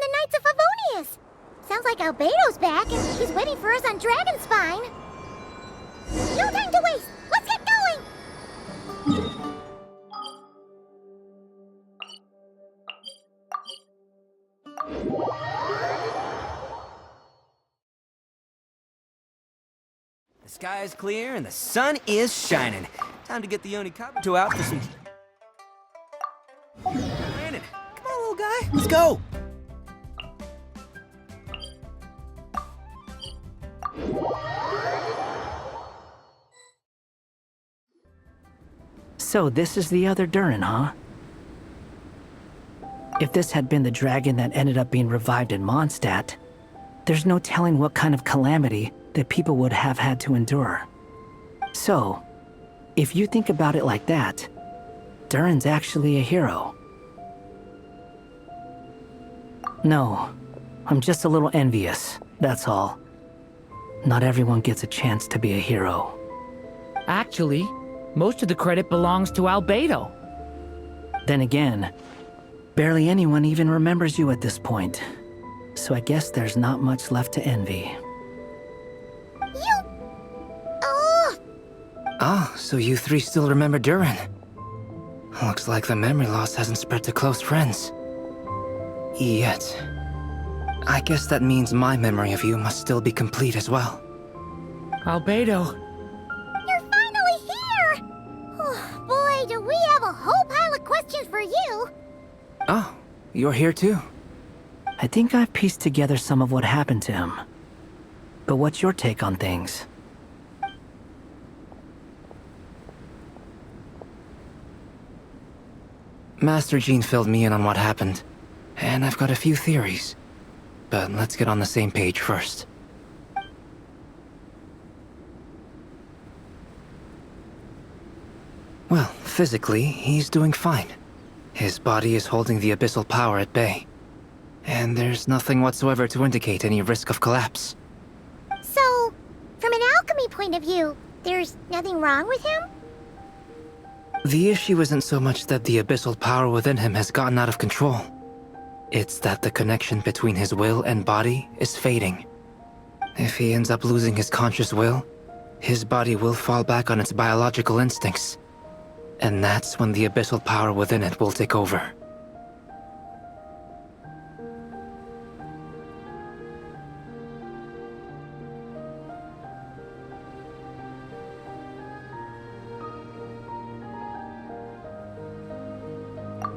the Knights of Favonius. Sounds like Albedo's back, and he's waiting for us on Dragonspine. No time to waste! Let's get going! The sky is clear and the sun is shining. Time to get the Onikabuto out for some... Brandon, come on, little guy. Let's go. So this is the other Durin, huh? If this had been the dragon that ended up being revived in Mondstadt, there's no telling what kind of calamity that people would have had to endure. So, if you think about it like that, Durin's actually a hero. No, I'm just a little envious, that's all. Not everyone gets a chance to be a hero. Actually, most of the credit belongs to Albedo. Then again, barely anyone even remembers you at this point. So I guess there's not much left to envy. Ah, so you three still remember Durin. Looks like the memory loss hasn't spread to close friends. Yet. I guess that means my memory of you must still be complete as well. Albedo. You're finally here! Oh, boy, do we have a whole pile of questions for you! Oh, you're here too? I think I've pieced together some of what happened to him. But what's your take on things? Master Jean filled me in on what happened, and I've got a few theories. But let's get on the same page first. Well, physically, he's doing fine. His body is holding the abyssal power at bay. And there's nothing whatsoever to indicate any risk of collapse. So, from an alchemy point of view, there's nothing wrong with him? The issue isn't so much that the abyssal power within him has gotten out of control. It's that the connection between his will and body is fading. If he ends up losing his conscious will, his body will fall back on its biological instincts. And that's when the abyssal power within it will take over.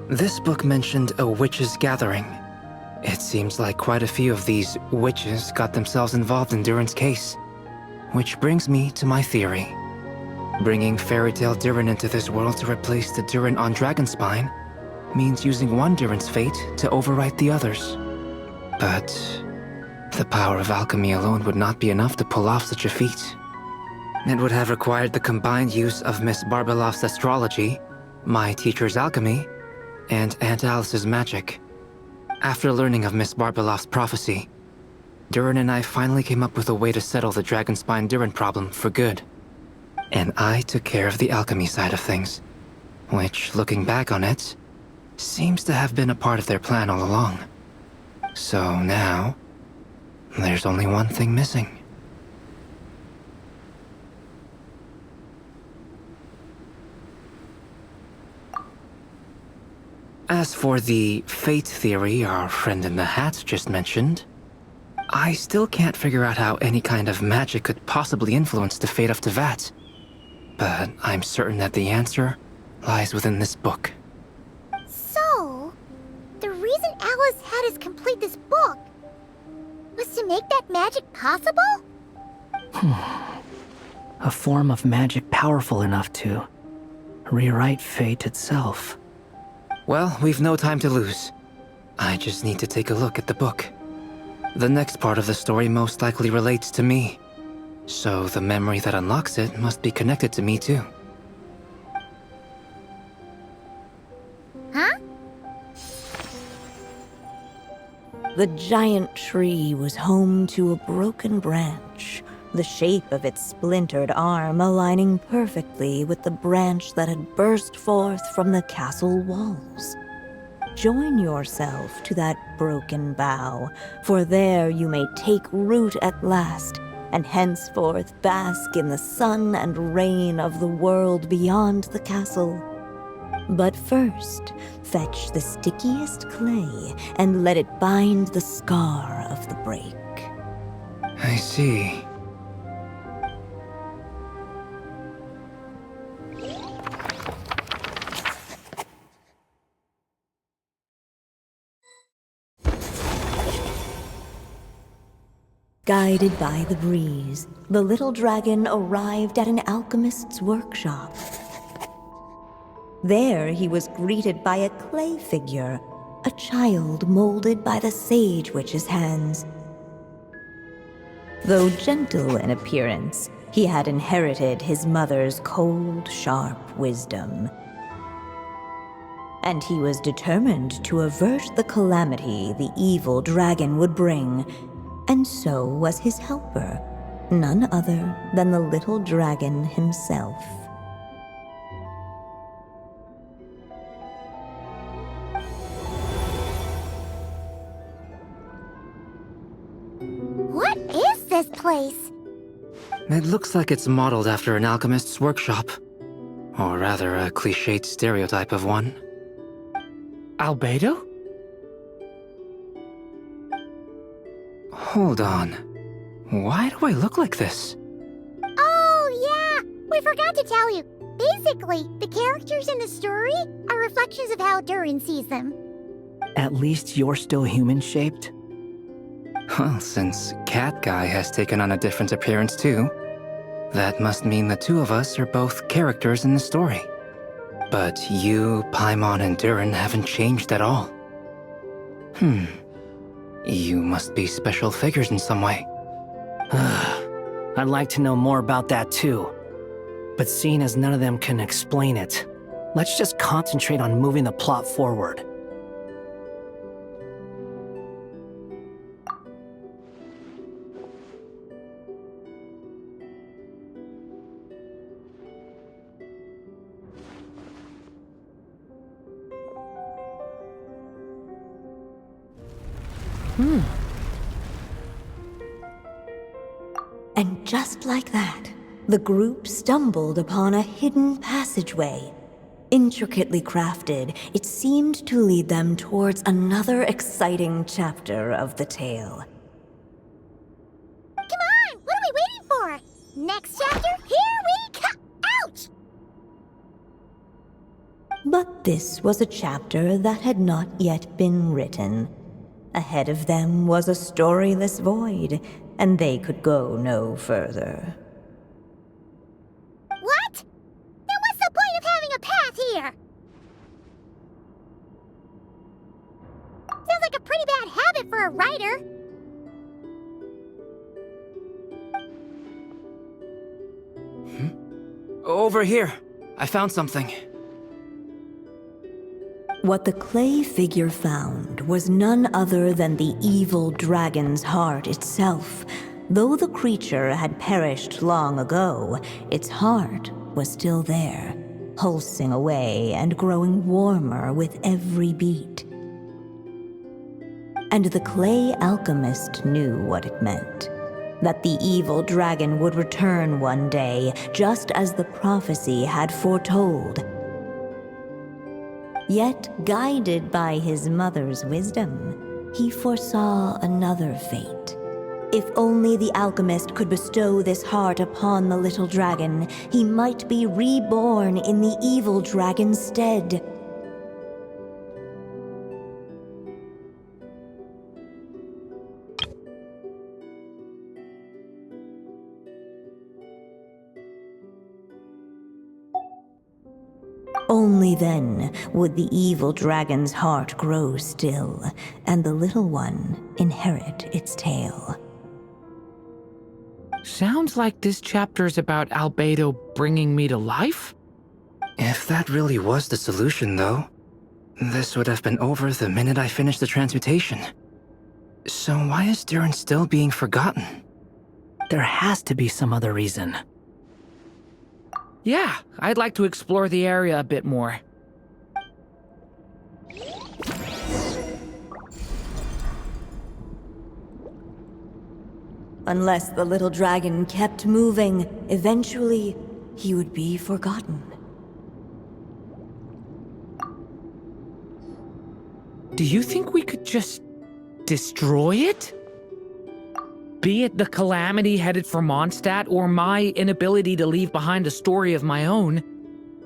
This book mentioned a witches' gathering. It seems like quite a few of these witches got themselves involved in Durin's case. Which brings me to my theory. Bringing Fairy Tale Durin into this world to replace the Durin on Dragonspine means using one Durin's fate to overwrite the others. But the power of alchemy alone would not be enough to pull off such a feat. It would have required the combined use of Miss Barbeloff's astrology, my teacher's alchemy, and Aunt Alice's magic. After learning of Miss Barbeloff's prophecy, Durin and I finally came up with a way to settle the Dragonspine Durin problem for good. And I took care of the alchemy side of things, which, looking back on it, seems to have been a part of their plan all along. So now, there's only one thing missing. As for the fate theory our friend in the hat just mentioned, I still can't figure out how any kind of magic could possibly influence the fate of Tevat. But I'm certain that the answer lies within this book. So, the reason Alice had us complete this book was to make that magic possible? A form of magic powerful enough to rewrite fate itself. Well, we've no time to lose. I just need to take a look at the book. The next part of the story most likely relates to me. So the memory that unlocks it must be connected to me too. Huh? The giant tree was home to a broken branch, the shape of its splintered arm aligning perfectly with the branch that had burst forth from the castle walls. join yourself to that broken bough, for there you may take root at last, and henceforth bask in the sun and rain of the world beyond the castle. But first, fetch the stickiest clay and let it bind the scar of the break. I see. Guided by the breeze, the little dragon arrived at an alchemist's workshop. There he was greeted by a clay figure, a child molded by the sage witch's hands. Though gentle in appearance, he had inherited his mother's cold, sharp wisdom. And he was determined to avert the calamity the evil dragon would bring, and so was his helper, none other than the little dragon himself. What is this place? It looks like it's modeled after an alchemist's workshop. Or rather, a cliched stereotype of one. Albedo? Hold on. Why do I look like this? Oh, yeah! We forgot to tell you. Basically, the characters in the story are reflections of how Durin sees them. At least you're still human-shaped? Well, since Cat Guy has taken on a different appearance too, that must mean the two of us are both characters in the story. But you, Paimon, and Durin haven't changed at all. You must be special figures in some way. I'd like to know more about that too. But seeing as none of them can explain it, let's just concentrate on moving the plot forward. And just like that, the group stumbled upon a hidden passageway. Intricately crafted, it seemed to lead them towards another exciting chapter of the tale. Come on! What are we waiting for? Next chapter, here we come! Ouch! But this was a chapter that had not yet been written. Ahead of them was a storyless void, and they could go no further. What? Then what's the point of having a path here? Sounds like a pretty bad habit for a writer. Over here. I found something. What the clay figure found was none other than the evil dragon's heart itself. Though the creature had perished long ago, its heart was still there, pulsing away and growing warmer with every beat. And the clay alchemist knew what it meant. That the evil dragon would return one day, just as the prophecy had foretold. Yet, guided by his mother's wisdom, he foresaw another fate. If only the alchemist could bestow this heart upon the little dragon, he might be reborn in the evil dragon's stead. Only then would the evil dragon's heart grow still, and the little one inherit its tale. Sounds like this chapter's about Albedo bringing me to life? If that really was the solution, though, this would have been over the minute I finished the transmutation. So why is Durin still being forgotten? There has to be some other reason. Yeah, I'd like to explore the area a bit more. Unless the little dragon kept moving, eventually he would be forgotten. Do you think we could just destroy it? Be it the calamity headed for Mondstadt or my inability to leave behind a story of my own,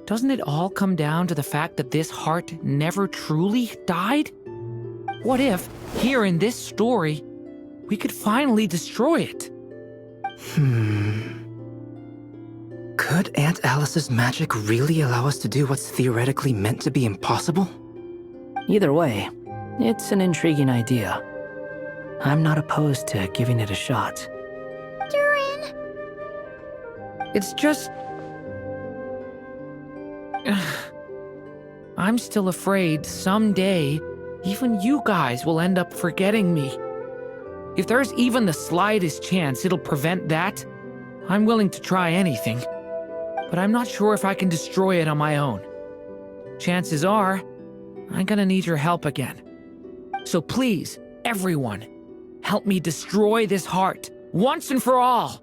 doesn't it all come down to the fact that this heart never truly died? What if, here in this story, we could finally destroy it? Could Aunt Alice's magic really allow us to do what's theoretically meant to be impossible? Either way, it's an intriguing idea. I'm not opposed to giving it a shot. Durin! It's just... I'm still afraid someday, even you guys will end up forgetting me. If there's even the slightest chance it'll prevent that, I'm willing to try anything. But I'm not sure if I can destroy it on my own. Chances are, I'm gonna need your help again. So please, everyone, help me destroy this heart, once and for all!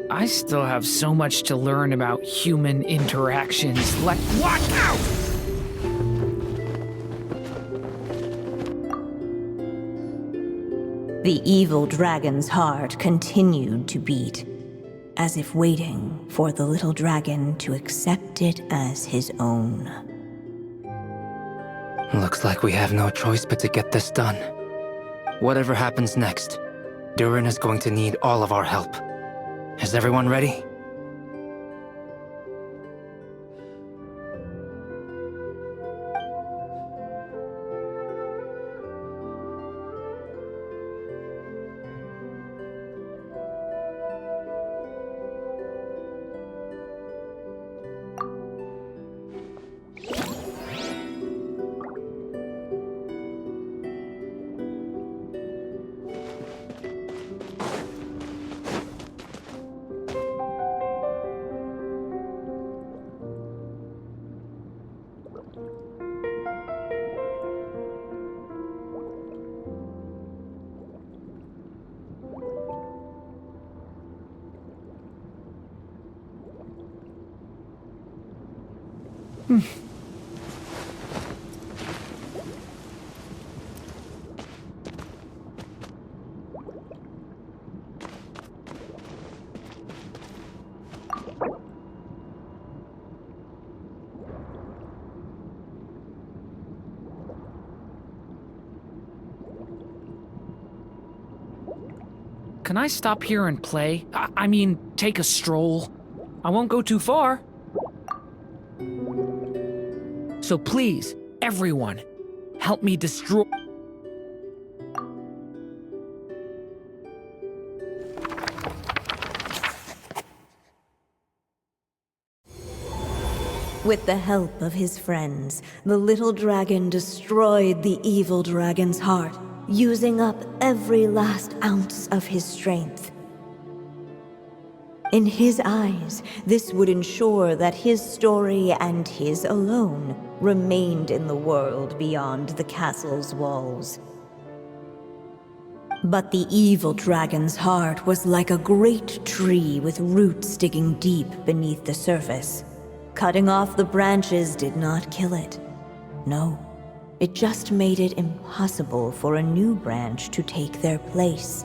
I still have so much to learn about human interactions. Watch out! The evil dragon's heart continued to beat, as if waiting for the little dragon to accept it as his own. Looks like we have no choice but to get this done. Whatever happens next, Durin is going to need all of our help. Is everyone ready? Can I stop here and play? I mean, take a stroll. I won't go too far. So please, everyone, help me destroy... With the help of his friends, the little dragon destroyed the evil dragon's heart, using up every last ounce of his strength. In his eyes, this would ensure that his story and his alone remained in the world beyond the castle's walls. But the evil dragon's heart was like a great tree with roots digging deep beneath the surface. Cutting off the branches did not kill it. No, it just made it impossible for a new branch to take their place.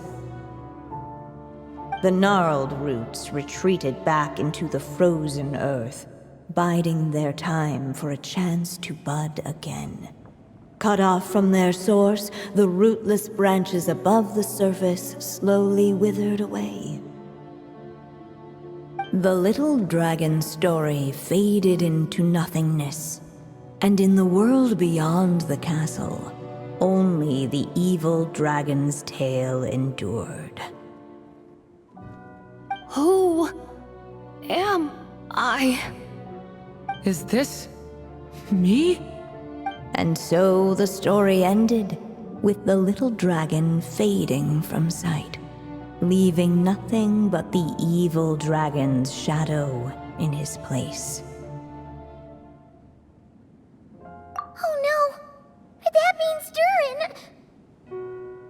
The gnarled roots retreated back into the frozen earth, biding their time for a chance to bud again. Cut off from their source, the rootless branches above the surface slowly withered away. The little dragon story faded into nothingness, and in the world beyond the castle, only the evil dragon's tale endured. Who am I? Is this me? And so the story ended, with the little dragon fading from sight, leaving nothing but the evil dragon's shadow in his place. Oh no! That means Durin!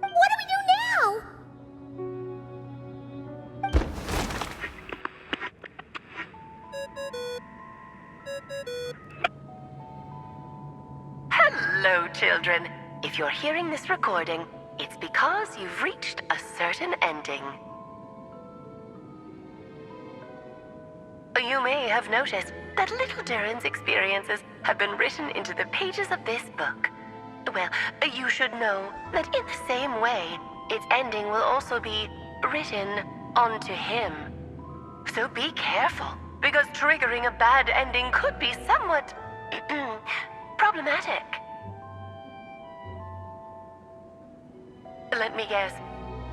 What do we do now? Hello, children. If you're hearing this recording, it's because you've reached a certain ending. You may have noticed that little Durin's experiences have been written into the pages of this book. Well, you should know that in the same way, its ending will also be written onto him. So be careful, because triggering a bad ending could be somewhat problematic. Let me guess,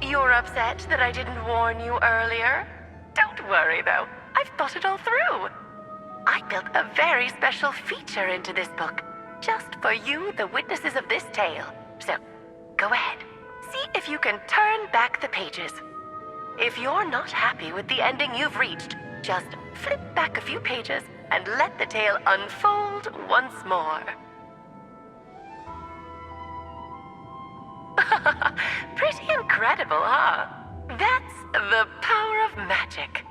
you're upset that I didn't warn you earlier? Don't worry though, I've thought it all through. I built a very special feature into this book, just for you, the witnesses of this tale. So, go ahead, see if you can turn back the pages. If you're not happy with the ending you've reached, just flip back a few pages and let the tale unfold once more. Pretty incredible, huh? That's the power of magic.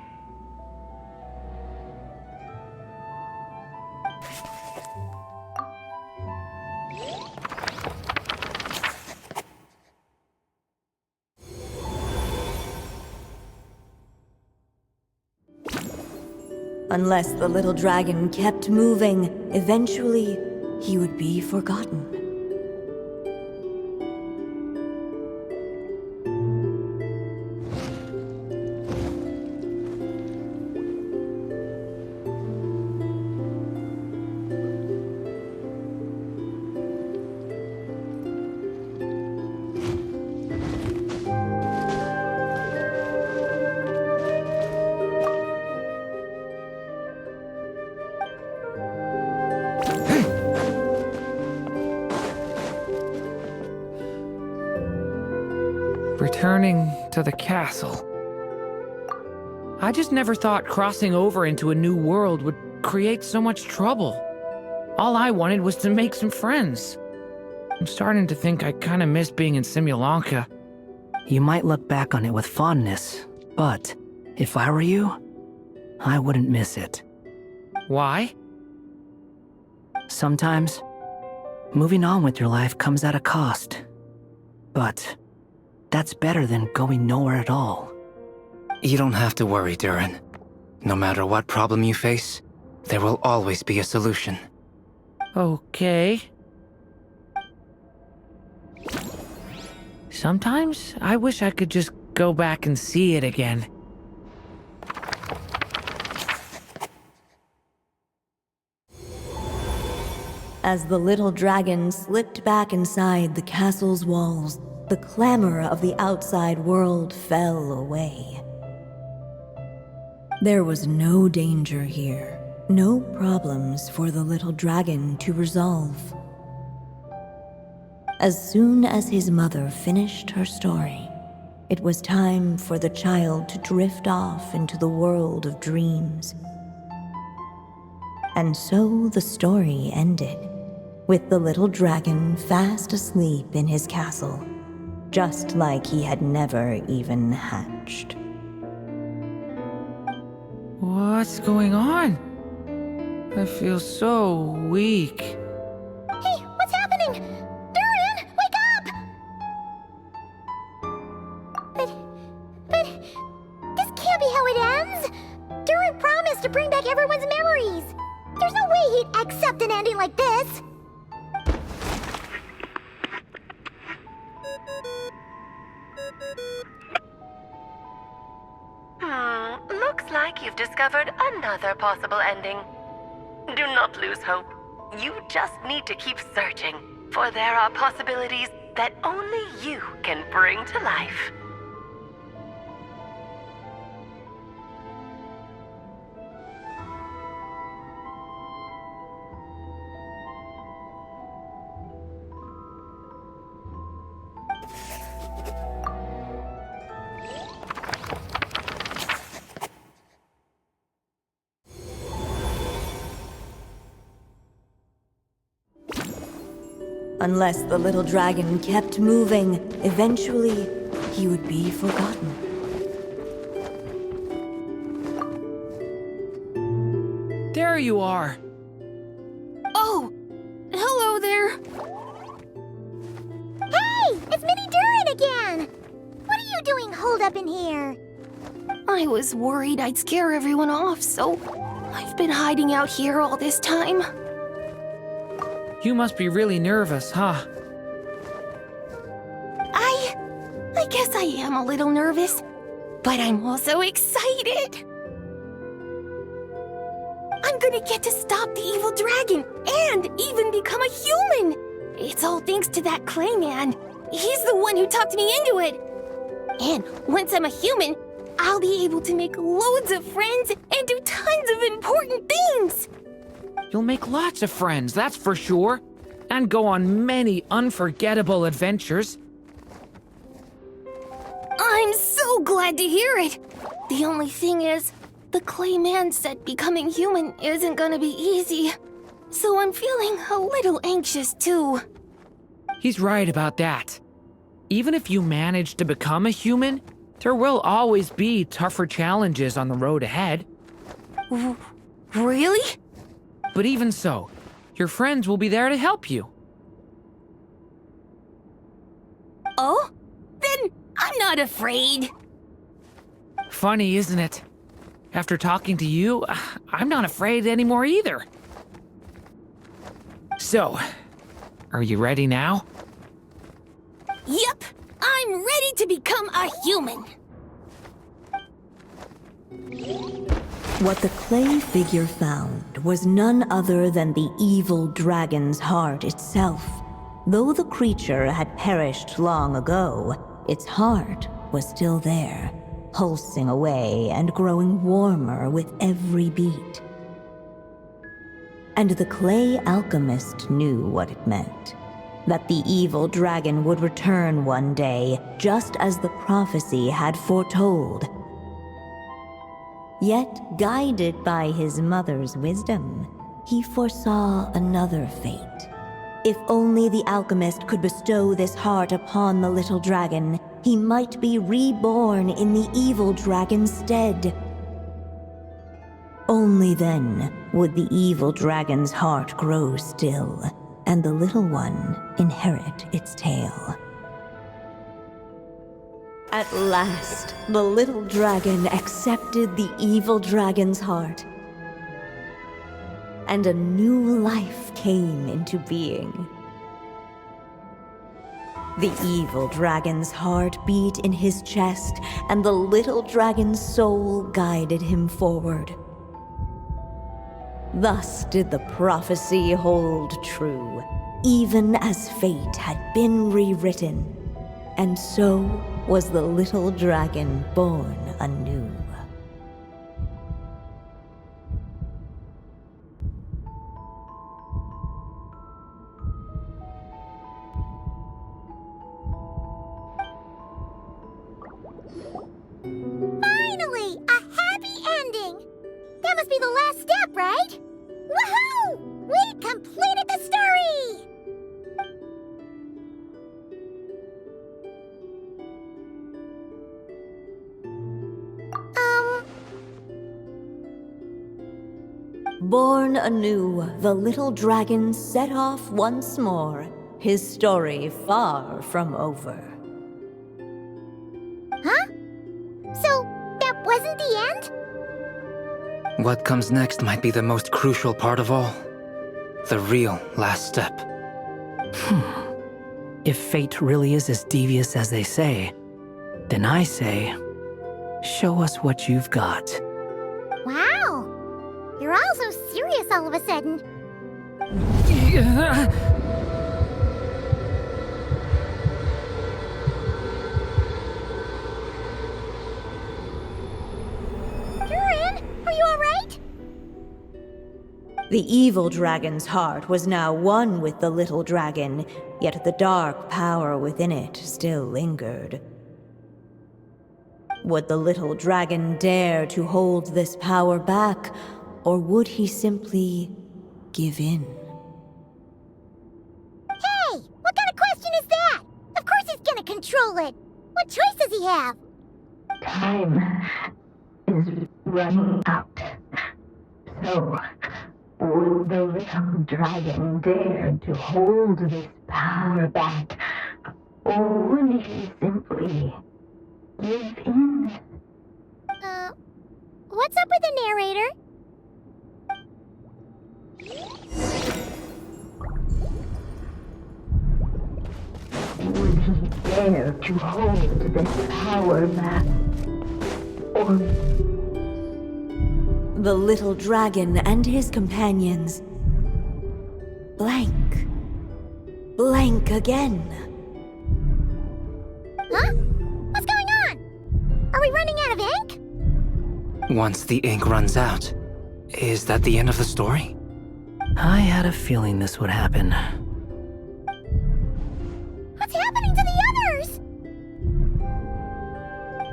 Unless the little dragon kept moving, eventually he would be forgotten. Returning to the castle. I just never thought crossing over into a new world would create so much trouble. All I wanted was to make some friends. I'm starting to think I kinda miss being in Simulanka. You might look back on it with fondness, but if I were you, I wouldn't miss it. Why? Sometimes, moving on with your life comes at a cost. But that's better than going nowhere at all. You don't have to worry, Durin. No matter what problem you face, there will always be a solution. Okay. Sometimes I wish I could just go back and see it again. As the little dragon slipped back inside the castle's walls, the clamor of the outside world fell away. There was no danger here, no problems for the little dragon to resolve. As soon as his mother finished her story, it was time for the child to drift off into the world of dreams. And so the story ended, with the little dragon fast asleep in his castle, just like he had never even hatched. What's going on? I feel so weak. Hey, what's happening? Durin, wake up! But, this like you've discovered another possible ending. Do not lose hope. You just need to keep searching, for there are possibilities that only you can bring to life. Unless the little dragon kept moving, eventually he would be forgotten. There you are. Oh, hello there. Hey, it's Mini Durin again! What are you doing holed up in here? I was worried I'd scare everyone off, so I've been hiding out here all this time. You must be really nervous, huh? I guess I am a little nervous, but I'm also excited. I'm gonna get to stop the evil dragon and even become a human. It's all thanks to that clay man. He's the one who talked me into it. And once I'm a human, I'll be able to make loads of friends and do tons of important things. You'll make lots of friends, that's for sure. And go on many unforgettable adventures. I'm so glad to hear it. The only thing is, the clay man said becoming human isn't gonna be easy. So I'm feeling a little anxious too. He's right about that. Even if you manage to become a human, there will always be tougher challenges on the road ahead. Really? But even so, your friends will be there to help you. Oh? Then I'm not afraid. Funny, isn't it? After talking to you, I'm not afraid anymore either. So, are you ready now? Yep, I'm ready to become a human. What the clay figure found was none other than the evil dragon's heart itself. Though the creature had perished long ago, its heart was still there, pulsing away and growing warmer with every beat. And the clay alchemist knew what it meant. That the evil dragon would return one day, just as the prophecy had foretold. Yet, guided by his mother's wisdom, he foresaw another fate. If only the alchemist could bestow this heart upon the little dragon, he might be reborn in the evil dragon's stead. Only then would the evil dragon's heart grow still, and the little one inherit its tale. At last, the little dragon accepted the evil dragon's heart, and a new life came into being. The evil dragon's heart beat in his chest, and the little dragon's soul guided him forward. Thus did the prophecy hold true, even as fate had been rewritten, and so was the little dragon born anew. Finally! A happy ending! That must be the last step, right? Woohoo! We completed the story! Born anew, the little dragon set off once more, his story far from over. Huh? So, that wasn't the end? What comes next might be the most crucial part of all. The real last step. If fate really is as devious as they say, then I say, show us what you've got. us all of a sudden? Durin, are you alright? The evil dragon's heart was now one with the little dragon, yet the dark power within it still lingered. Would the little dragon dare to hold this power back, or would he simply give in? Hey, what kind of question is that? Of course he's gonna control it. What choice does he have? Time is running out. So, will the little dragon dare to hold this power back? Or would he simply give in? What's up with the narrator? Would he dare to hold this power back? Or The little dragon and his companions blank. Blank again. Huh? What's going on? Are we running out of ink? Once the ink runs out, is that the end of the story? I had a feeling this would happen. What's happening to the others?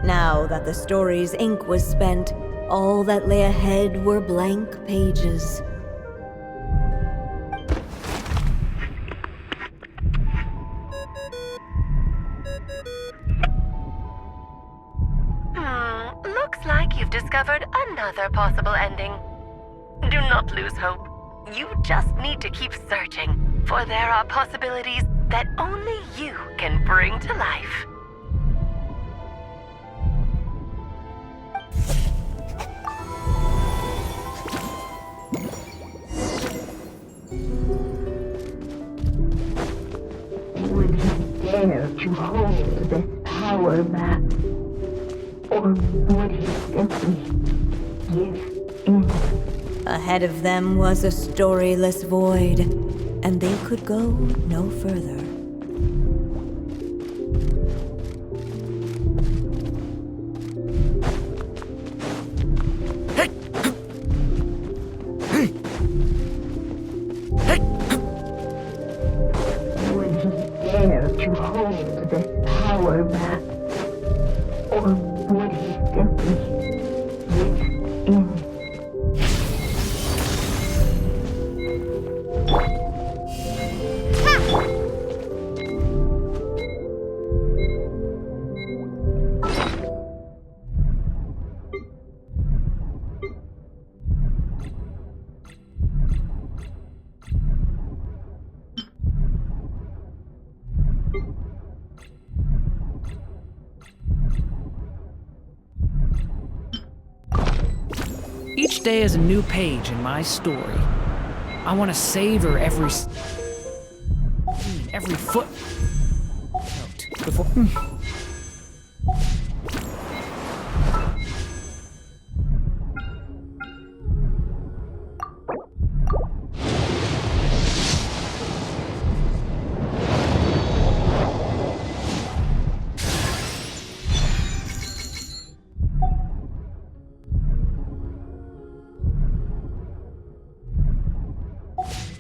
Now that the story's ink was spent, all that lay ahead were blank pages. Looks like you've discovered another possible ending. Do not lose hope. You just need to keep searching, for there are possibilities that only you can bring to life. would he dare to hold this power back? Or would he simply give in? Ahead of them was a storyless void, and they could go no further. Would he dare to hold this power back? Or would he simply give in? Each day is a new page in my story. I want to savor every foot note before.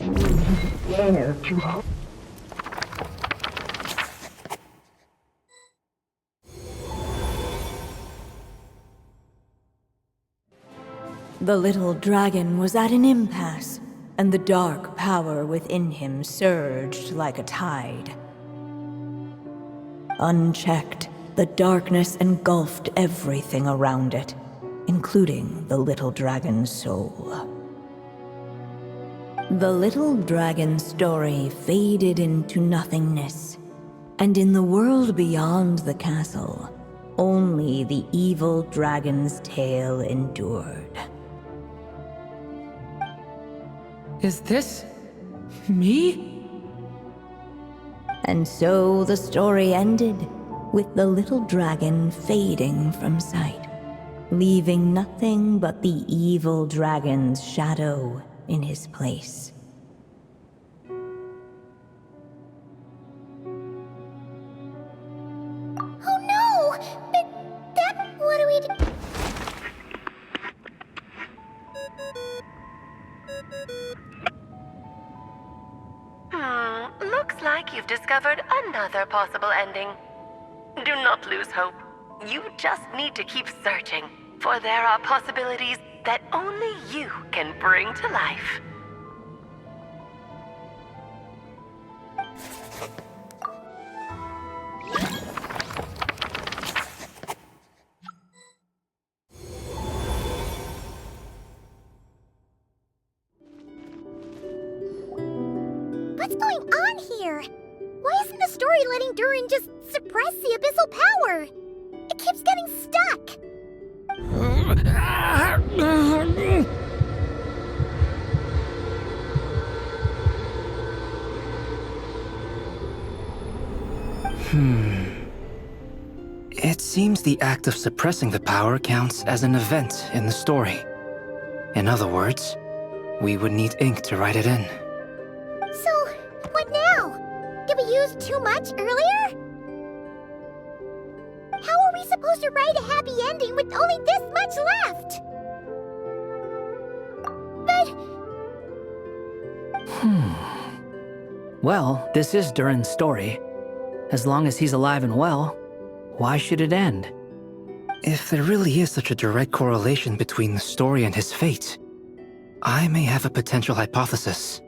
Would he dare to hold? The little dragon was at an impasse, and the dark power within him surged like a tide. Unchecked, the darkness engulfed everything around it, including the little dragon's soul. The little dragon's story faded into nothingness, and in the world beyond the castle, only the evil dragon's tale endured. Is this me? And so the story ended, with the little dragon fading from sight, leaving nothing but the evil dragon's shadow in his place. Oh no! But that... what do we do? Looks like you've discovered another possible ending. Do not lose hope. You just need to keep searching, for there are possibilities that only you can bring to life. What's going on here? Why isn't the story letting Durin just suppress the abyssal power? It keeps getting stuck. It seems the act of suppressing the power counts as an event in the story. In other words, we would need ink to write it in. So, what now? Did we use too much earlier? How are we supposed to write a happy ending with only this much left? But... Well, this is Durin's story. As long as he's alive and well, why should it end? If there really is such a direct correlation between the story and his fate, I may have a potential hypothesis.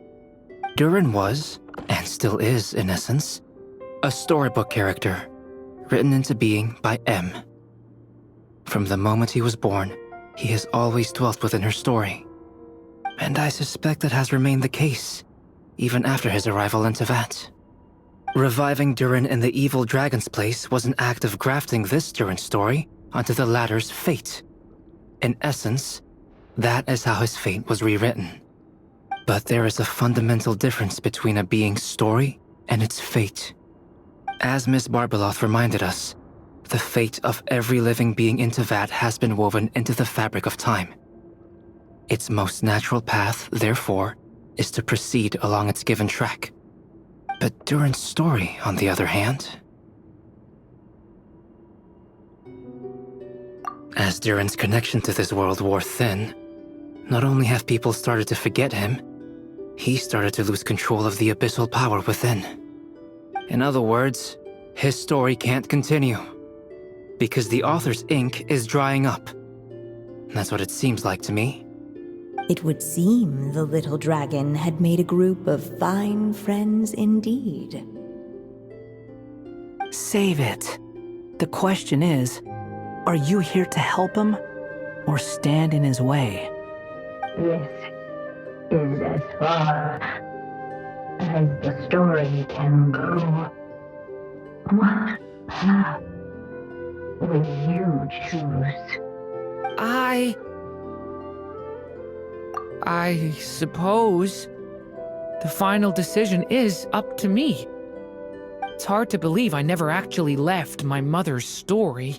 Durin was, and still is in essence, a storybook character, written into being by M. From the moment he was born, he has always dwelt within her story. And I suspect that has remained the case, even after his arrival in Tevat. Reviving Durin in the evil dragon's place was an act of grafting this Durin story onto the latter's fate. In essence, that is how his fate was rewritten. But there is a fundamental difference between a being's story and its fate. As Miss Barbeloth reminded us, the fate of every living being in Tevat has been woven into the fabric of time. Its most natural path, therefore, is to proceed along its given track. But Durin's story, on the other hand... As Durin's connection to this world wore thin, not only have people started to forget him, he started to lose control of the abyssal power within. In other words, his story can't continue, because the author's ink is drying up. That's what it seems like to me. It would seem the little dragon had made a group of fine friends indeed. Save it. The question is, are you here to help him, or stand in his way? This is as far as the story can go. What path will you choose? I suppose the final decision is up to me. It's hard to believe I never actually left my mother's story.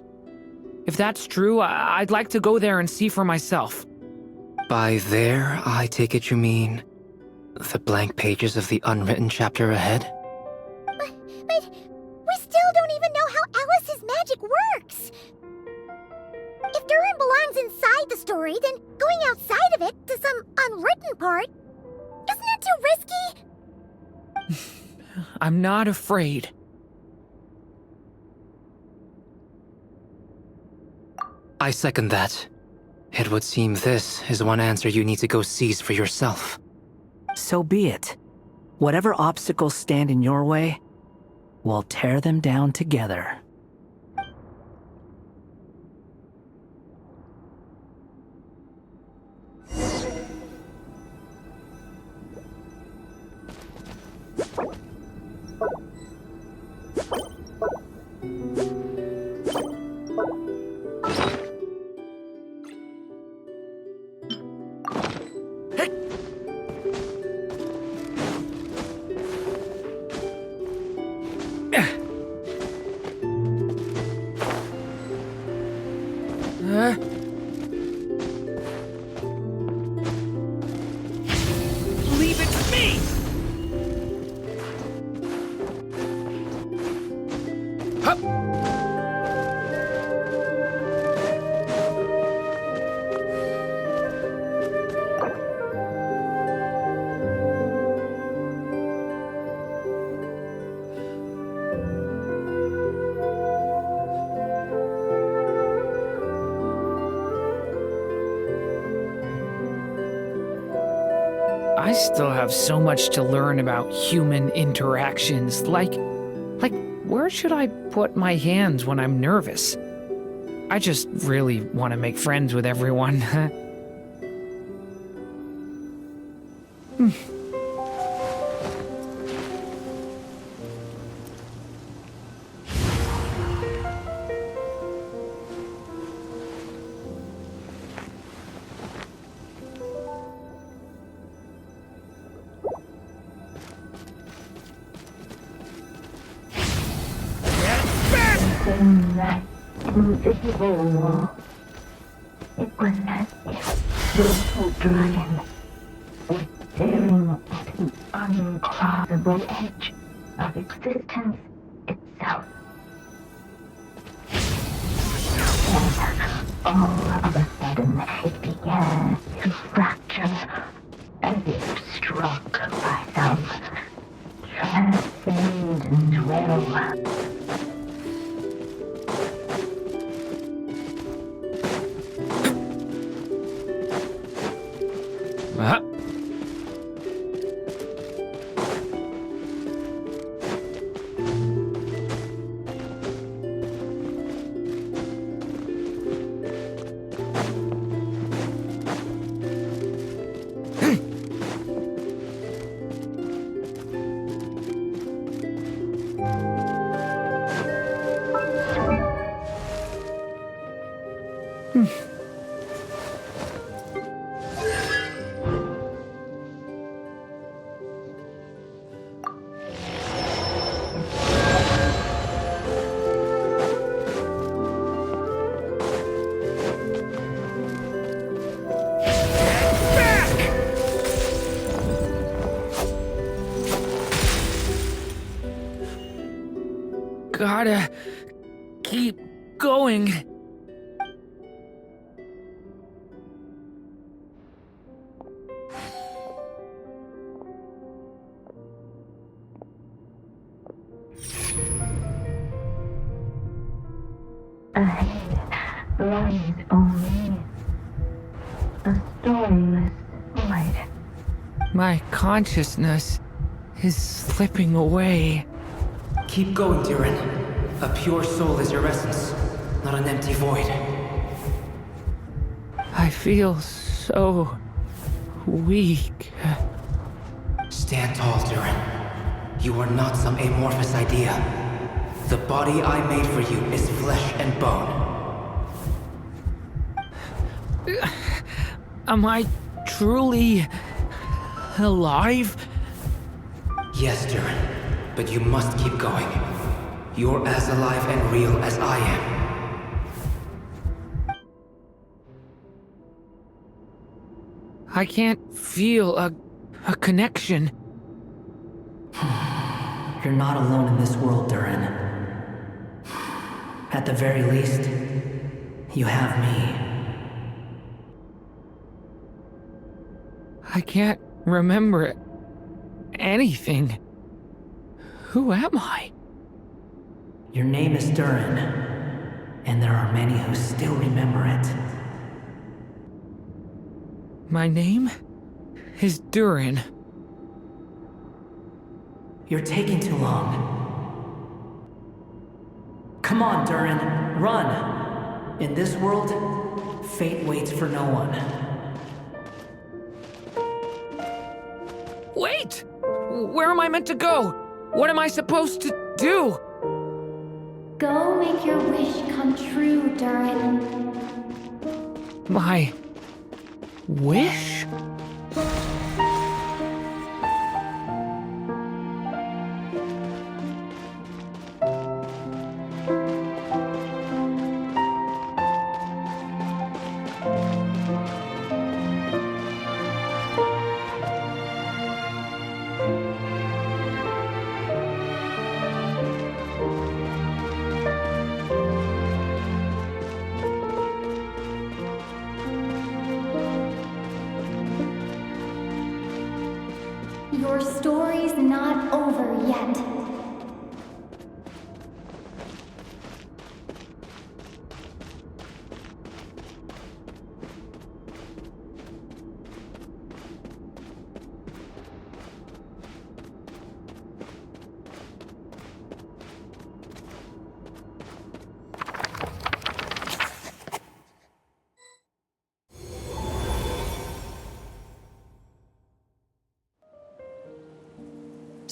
If that's true, I'd like to go there and see for myself. By there, I take it you mean the blank pages of the unwritten chapter ahead? But we still don't even know how Alice's magic works. If Durin belongs inside the story, then going outside of it to some unwritten part, isn't that too risky? I'm not afraid. I second that. It would seem this is one answer you need to go seize for yourself. So be it. Whatever obstacles stand in your way, we'll tear them down together. I still have so much to learn about human interactions. Like, where should I put my hands when I'm nervous? I just really want to make friends with everyone. Then that invisible wall. It was as if the little dragon was staring at an uncrossable edge of existence itself. And all of a sudden it began to fracture as if struck by some transcendent will. Gotta keep going. Ahead lies only a stormless void. My consciousness is slipping away. Keep going, Durin. A pure soul is your essence, not an empty void. I feel so weak. Stand tall, Durin. You are not some amorphous idea. The body I made for you is flesh and bone. Am I truly alive? Yes, Durin, but you must keep going. You're as alive and real as I am. I can't feel a connection. You're not alone in this world, Durin. At the very least, you have me. I can't remember anything. Who am I? Your name is Durin, and there are many who still remember it. My name is Durin. You're taking too long. Come on, Durin, run! In this world, fate waits for no one. Wait! Where am I meant to go? What am I supposed to do? Go make your wish come true, Durin. My wish?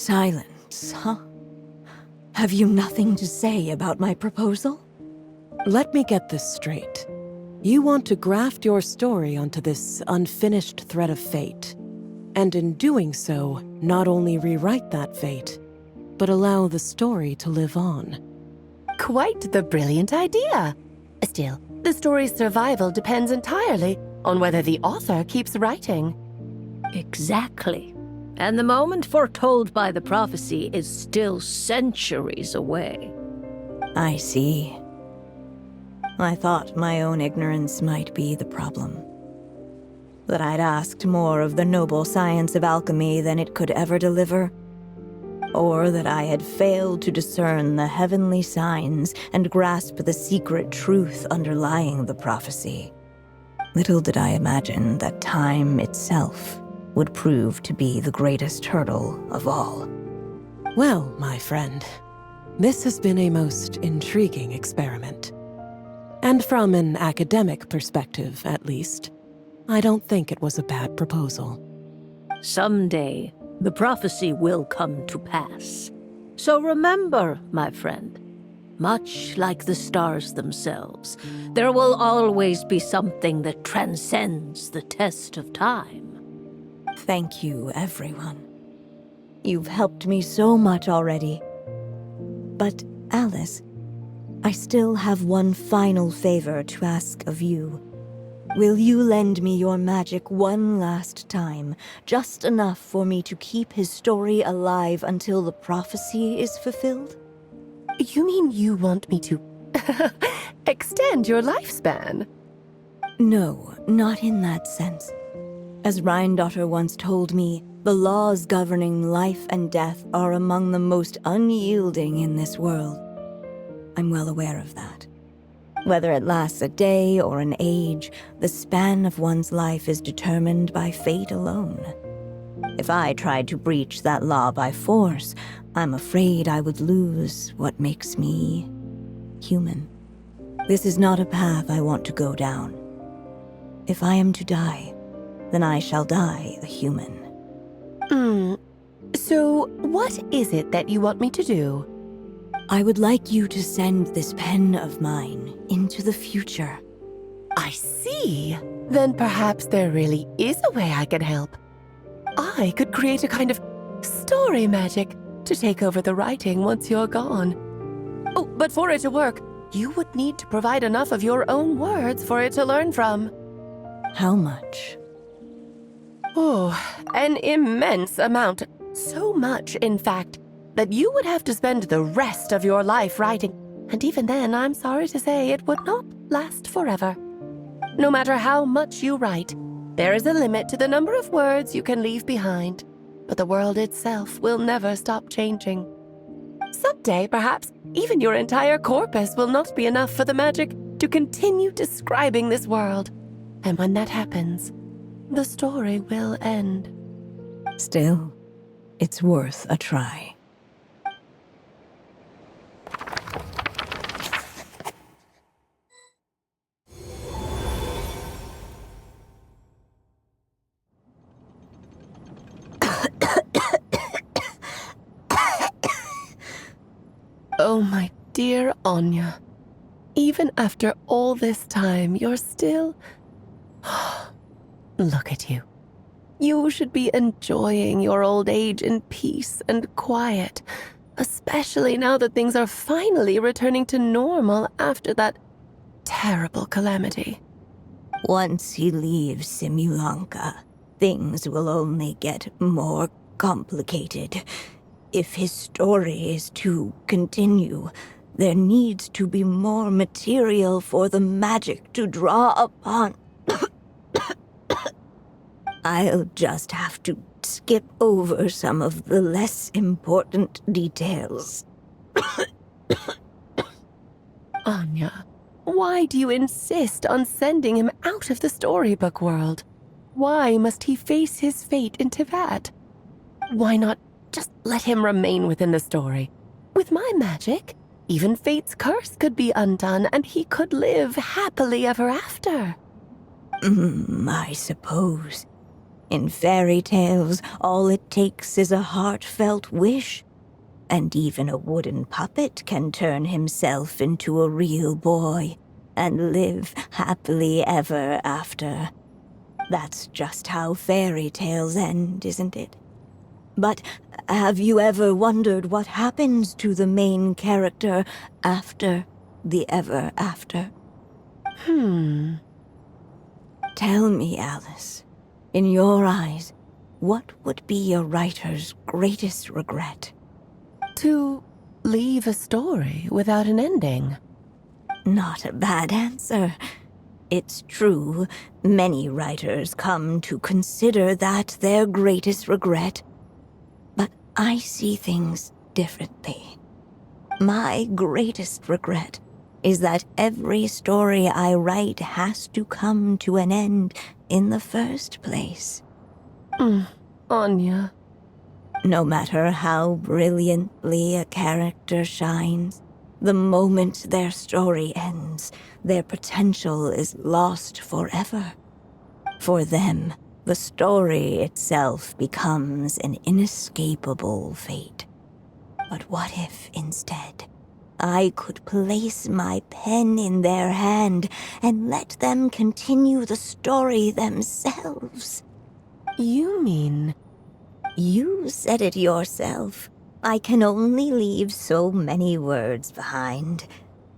Silence, huh? Have you nothing to say about my proposal? Let me get this straight. You want to graft your story onto this unfinished thread of fate, and in doing so, not only rewrite that fate, but allow the story to live on. Quite the brilliant idea. Still, the story's survival depends entirely on whether the author keeps writing. Exactly. And the moment foretold by the prophecy is still centuries away. I see. I thought my own ignorance might be the problem. That I'd asked more of the noble science of alchemy than it could ever deliver. Or that I had failed to discern the heavenly signs and grasp the secret truth underlying the prophecy. Little did I imagine that time itself would prove to be the greatest hurdle of all. Well, my friend, this has been a most intriguing experiment. And from an academic perspective, at least, I don't think it was a bad proposal. Someday, the prophecy will come to pass. So remember, my friend, much like the stars themselves, there will always be something that transcends the test of time. Thank you, everyone. You've helped me so much already. But, Alice, I still have one final favor to ask of you. Will you lend me your magic one last time, just enough for me to keep his story alive until the prophecy is fulfilled? You mean you want me to extend your lifespan? No, not in that sense. As Rheindotter once told me, the laws governing life and death are among the most unyielding in this world. I'm well aware of that. Whether it lasts a day or an age, the span of one's life is determined by fate alone. If I tried to breach that law by force, I'm afraid I would lose what makes me human. This is not a path I want to go down. If I am to die, then I shall die a human. So what is it that you want me to do? I would like you to send this pen of mine into the future. I see. Then perhaps there really is a way I can help. I could create a kind of story magic to take over the writing once you're gone. Oh, but for it to work, you would need to provide enough of your own words for it to learn from. How much? Oh, an immense amount. So much, in fact, that you would have to spend the rest of your life writing. And even then, I'm sorry to say, it would not last forever. No matter how much you write, there is a limit to the number of words you can leave behind. But the world itself will never stop changing. Someday, perhaps, even your entire corpus will not be enough for the magic to continue describing this world. And when that happens, the story will end. Still, it's worth a try. Oh, my dear Anya. Even after all this time, you're still... Look at you. You should be enjoying your old age in peace and quiet, especially now that things are finally returning to normal after that terrible calamity. Once he leaves Simulanka, things will only get more complicated. If his story is to continue, there needs to be more material for the magic to draw upon. I'll just have to skip over some of the less important details. Anya, why do you insist on sending him out of the storybook world? Why must he face his fate into that? Why not just let him remain within the story? With my magic, even fate's curse could be undone and he could live happily ever after. I suppose. In fairy tales, all it takes is a heartfelt wish. And even a wooden puppet can turn himself into a real boy and live happily ever after. That's just how fairy tales end, isn't it? But have you ever wondered what happens to the main character after the ever after? Tell me, Alice, in your eyes, what would be a writer's greatest regret? To leave a story without an ending. Not a bad answer. It's true, many writers come to consider that their greatest regret. But I see things differently. My greatest regret is that every story I write has to come to an end in the first place. Anya. No matter how brilliantly a character shines, the moment their story ends, their potential is lost forever. For them, the story itself becomes an inescapable fate. But what if, instead, I could place my pen in their hand and let them continue the story themselves? You mean... You said it yourself. I can only leave so many words behind.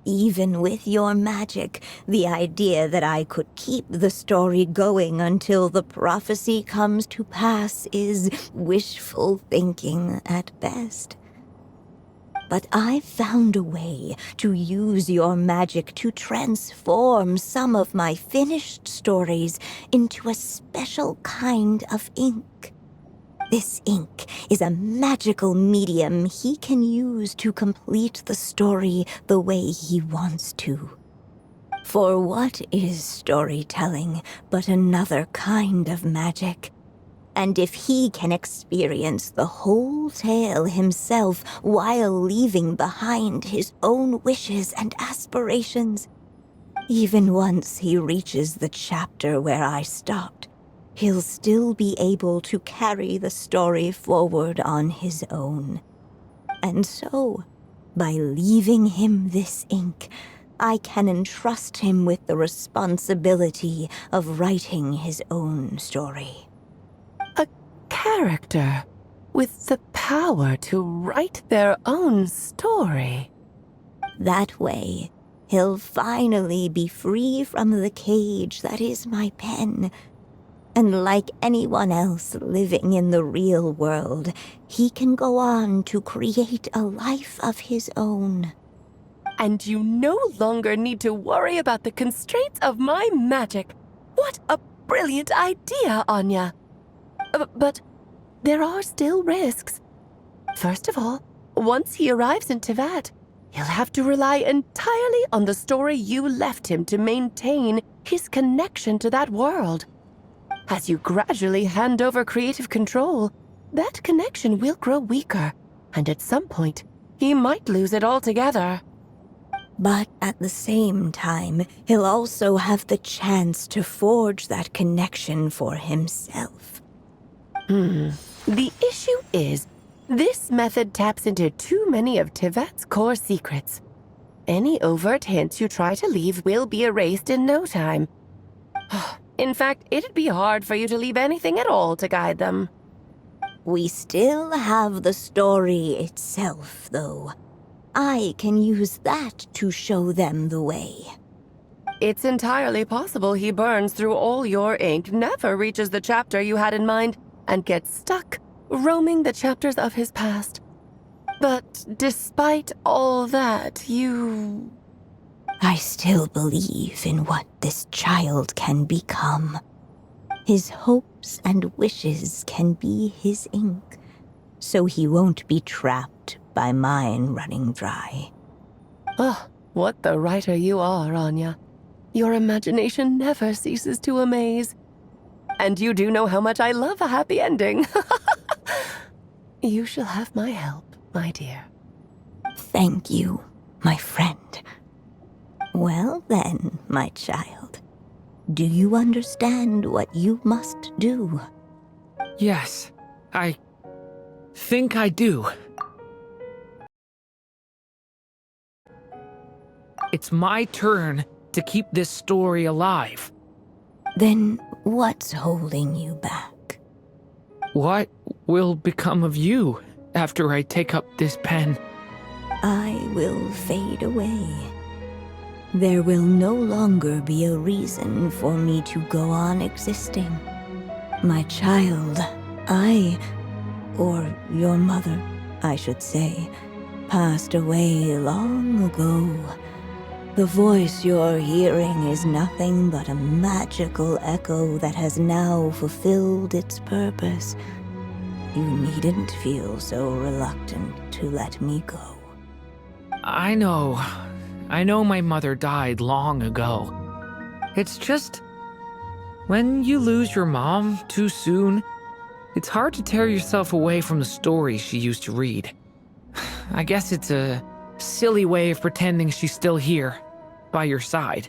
Even with your magic, the idea that I could keep the story going until the prophecy comes to pass is wishful thinking at best. But I've found a way to use your magic to transform some of my finished stories into a special kind of ink. This ink is a magical medium he can use to complete the story the way he wants to. For what is storytelling but another kind of magic? And if he can experience the whole tale himself while leaving behind his own wishes and aspirations, even once he reaches the chapter where I stopped, he'll still be able to carry the story forward on his own. And so, by leaving him this ink, I can entrust him with the responsibility of writing his own story. A character with the power to write their own story. That way, he'll finally be free from the cage that is my pen. And like anyone else living in the real world, he can go on to create a life of his own. And you no longer need to worry about the constraints of my magic. What a brilliant idea, Anya. But there are still risks. First of all, once he arrives in Teyvat, he'll have to rely entirely on the story you left him to maintain his connection to that world. As you gradually hand over creative control, that connection will grow weaker, and at some point, he might lose it altogether. But at the same time, he'll also have the chance to forge that connection for himself. The issue is, this method taps into too many of Teyvat's core secrets. Any overt hints you try to leave will be erased in no time. In fact, it'd be hard for you to leave anything at all to guide them. We still have the story itself, though. I can use that to show them the way. It's entirely possible he burns through all your ink, never reaches the chapter you had in mind, and gets stuck, roaming the chapters of his past. But despite all that, I still believe in what this child can become. His hopes and wishes can be his ink, so he won't be trapped by mine running dry. Oh, what the writer you are, Anya. Your imagination never ceases to amaze. And you do know how much I love a happy ending. You shall have my help, my dear. Thank you, my friend. Well then, my child, do you understand what you must do? Yes, I think I do. It's my turn to keep this story alive. Then what's holding you back? What will become of you after I take up this pen? I will fade away. There will no longer be a reason for me to go on existing. My child, or your mother, I should say, passed away long ago. The voice you're hearing is nothing but a magical echo that has now fulfilled its purpose. You needn't feel so reluctant to let me go. I know my mother died long ago. It's just, when you lose your mom too soon, it's hard to tear yourself away from the stories she used to read. I guess it's a silly way of pretending she's still here, by your side.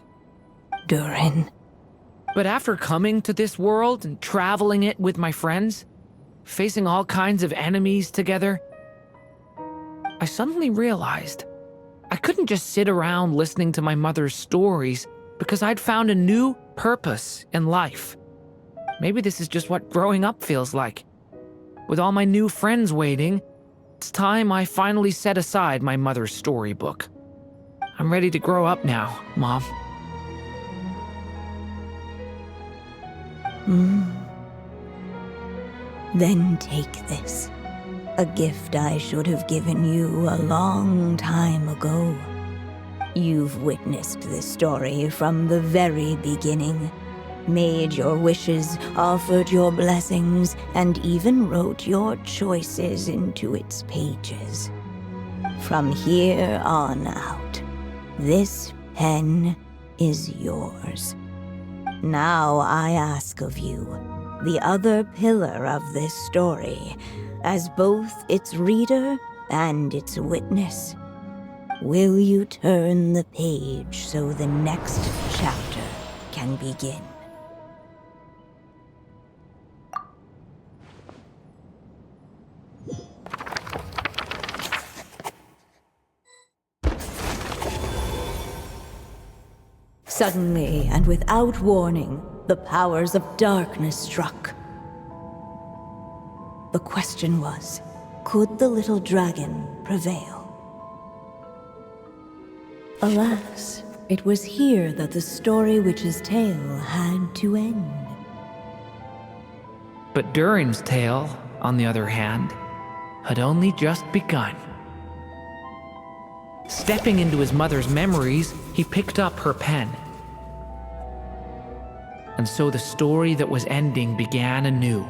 Durin. But after coming to this world and traveling it with my friends, facing all kinds of enemies together, I suddenly realized I couldn't just sit around listening to my mother's stories because I'd found a new purpose in life. Maybe this is just what growing up feels like. With all my new friends waiting, it's time I finally set aside my mother's storybook. I'm ready to grow up now, Mom. Then take this. A gift I should have given you a long time ago. You've witnessed this story from the very beginning, made your wishes, offered your blessings, and even wrote your choices into its pages. From here on out, this pen is yours. Now I ask of you, the other pillar of this story, as both its reader and its witness, will you turn the page so the next chapter can begin? Suddenly, and without warning, the powers of darkness struck. The question was, could the little dragon prevail? Alas, it was here that the story witch's tale had to end. But Durin's tale, on the other hand, had only just begun. Stepping into his mother's memories, he picked up her pen. And so the story that was ending began anew.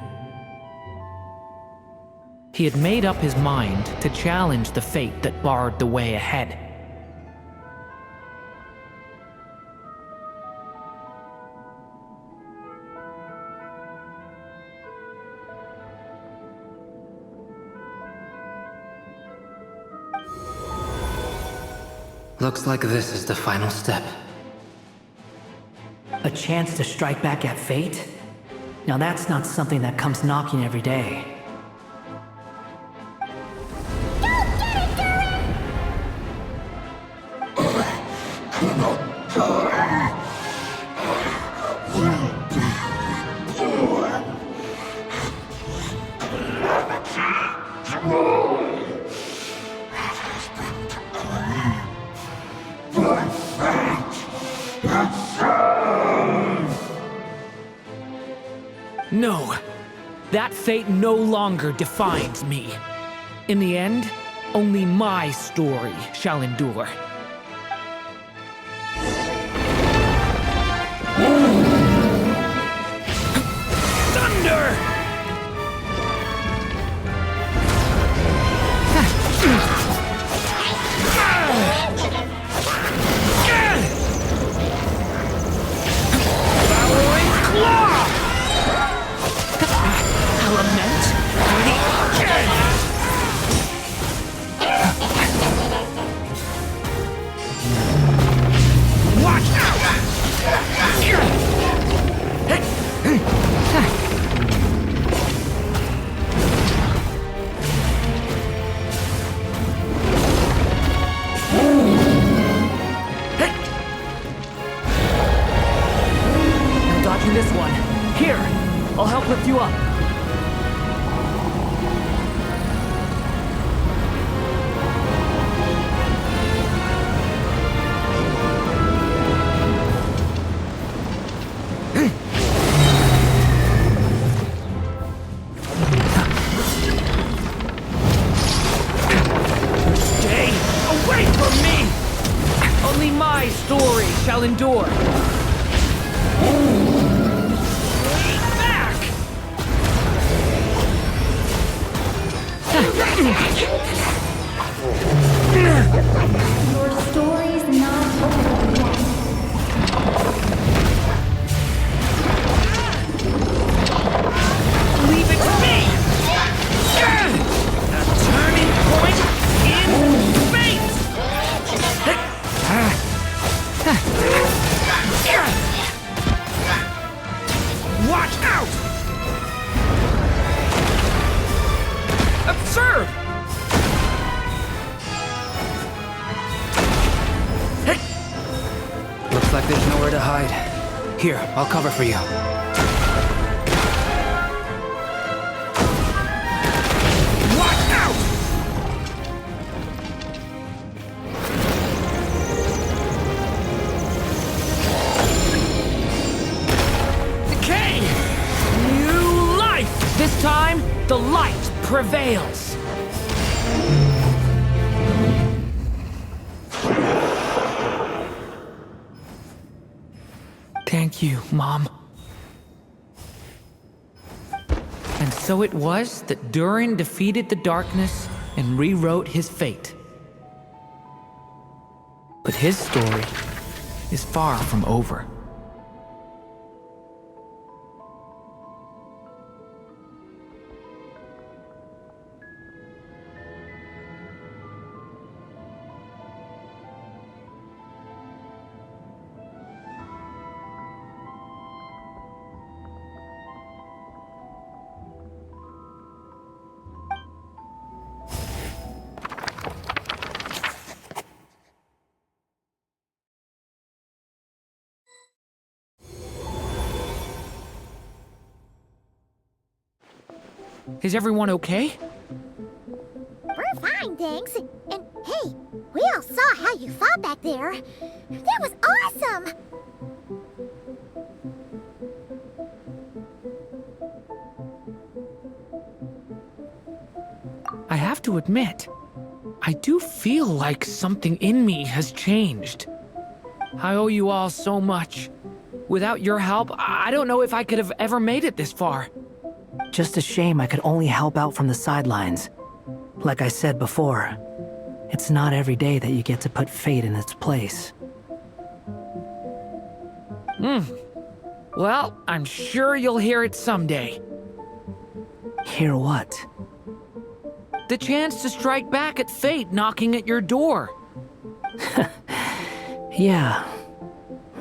He had made up his mind to challenge the fate that barred the way ahead. Looks like this is the final step. A chance to strike back at fate? Now that's not something that comes knocking every day. No, that fate no longer defines me. In the end, only my story shall endure. Thunder! Devouring claw! Element for the end! shall endure. Back! Your story's not over yet. Leave it to me! A turning point in fate! Watch out! Absurd! Looks like there's nowhere to hide. Here, I'll cover for you. Watch out! Decay! New life! This time, the light prevails. Thank you, Mom. And so it was that Durin defeated the darkness and rewrote his fate. But his story is far from over. Is everyone okay? We're fine, thanks. And hey, we all saw how you fought back there. That was awesome! I have to admit, I do feel like something in me has changed. I owe you all so much. Without your help, I don't know if I could have ever made it this far. Just a shame I could only help out from the sidelines. Like I said before, it's not every day that you get to put fate in its place. Well, I'm sure you'll hear it someday. Hear what? The chance to strike back at fate knocking at your door. Yeah,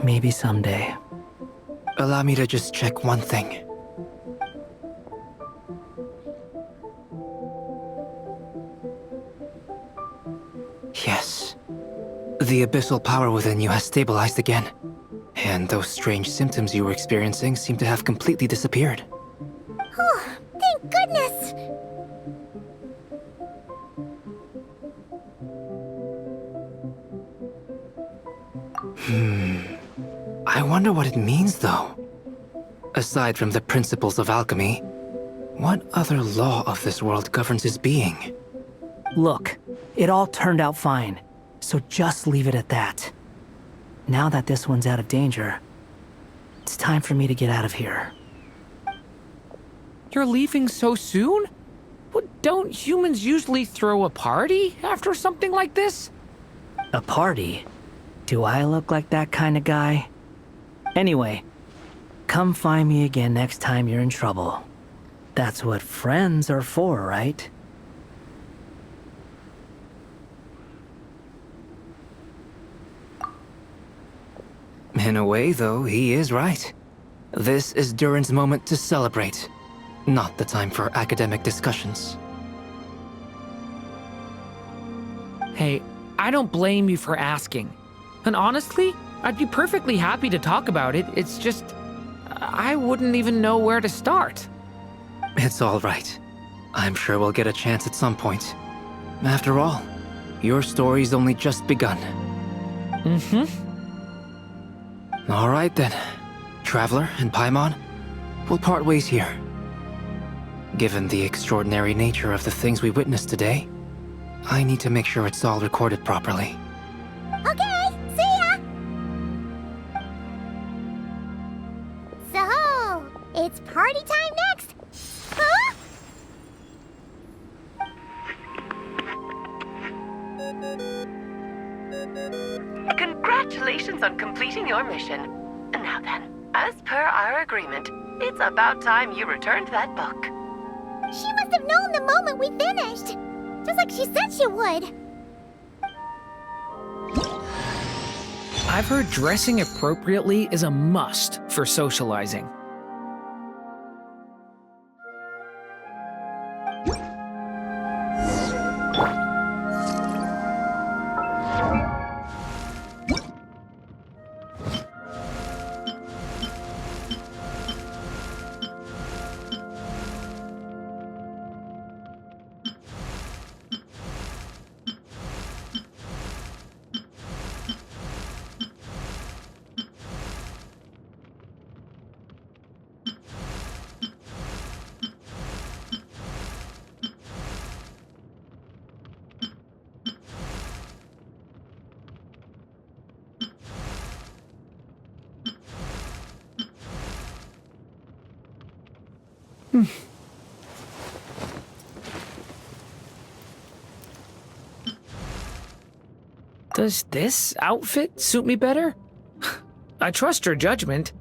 maybe someday. Allow me to just check one thing. Yes. The abyssal power within you has stabilized again. And those strange symptoms you were experiencing seem to have completely disappeared. Oh, thank goodness! I wonder what it means, though. Aside from the principles of alchemy, what other law of this world governs his being? Look, it all turned out fine, so just leave it at that. Now that this one's out of danger, it's time for me to get out of here. You're leaving so soon? Don't humans usually throw a party after something like this? A party? Do I look like that kind of guy? Anyway, come find me again next time you're in trouble. That's what friends are for, right? In a way, though, he is right. This is Durin's moment to celebrate, not the time for academic discussions. Hey, I don't blame you for asking. And honestly, I'd be perfectly happy to talk about it. It's just, I wouldn't even know where to start. It's all right. I'm sure we'll get a chance at some point. After all, your story's only just begun. All right then. Traveler and Paimon, we'll part ways here. Given the extraordinary nature of the things we witnessed today, I need to make sure it's all recorded properly. Okay, see ya! It's party time next! Huh? Congratulations on completing your mission. Now then, as per our agreement, it's about time you returned that book. She must have known the moment we finished. Just like she said she would. I've heard dressing appropriately is a must for socializing. Does this outfit suit me better? I trust your judgment.